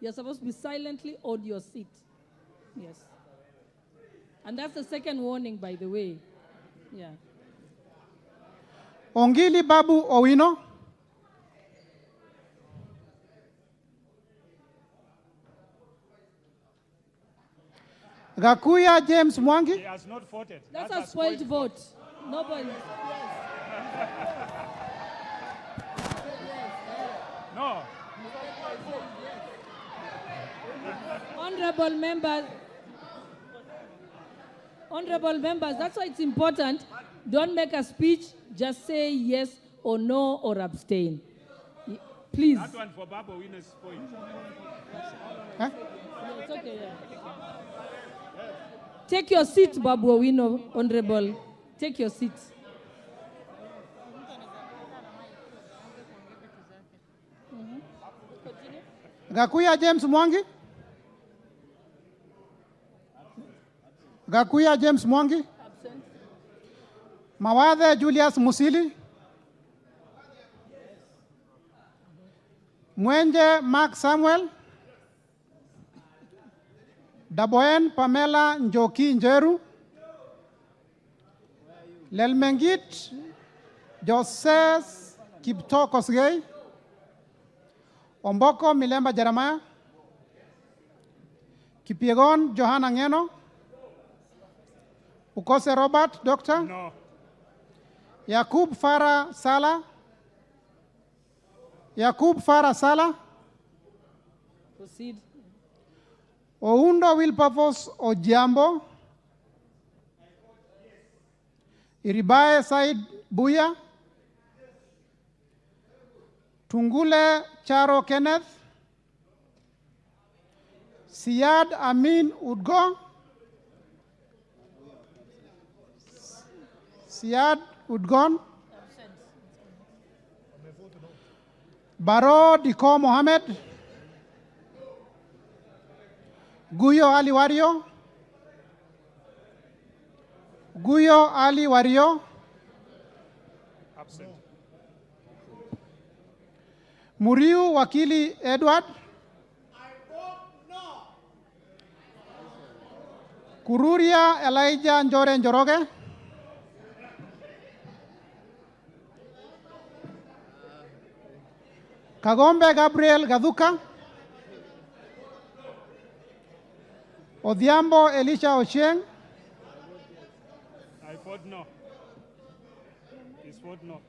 You're supposed to be silently on your seat. Yes. And that's the second warning, by the way. Yeah. Ongili Babu Owino. Gakuya James Mwangi. He has not voted. That's a spoiled vote. Nobody. Yes. No. Honorable members, that's why it's important. Don't make a speech, just say yes or no or abstain. Please. That one for Babu Owino'S point. Huh? Yeah, it's okay, yeah. Take your seat, Babu Owino, Honorable. Take your seat. Gakuya James Mwangi. Gakuya James Mwangi. Absent. Mawathe Julius Musili. Mwenje Mark Samuel. Daboen Pamela Njoki Njeru. Lelmengit Joses Kipto Kosgei. Omboko Milemba Jeremiah. Kipiegon Johanna Ngeno. Ukose Robert, Doctor. No. Yakub Farah Sala. Yakub Farah Sala. Proceed. Oundo Wilberforce Ojiambo. Iribae Said Buya. Tungule Charo Kenneth. Siad Amin Udgo. Siad Udgon. Baro Diko Mohammed. Guyo Ali Wario. Guyo Ali Wario. Absent. Muriu Wakili Edward. Kururia Elijah Njore Njoroge. Kagombe Gabriel Gaduka. Odhiambo Elisha Ochieng. I vote no. His vote no.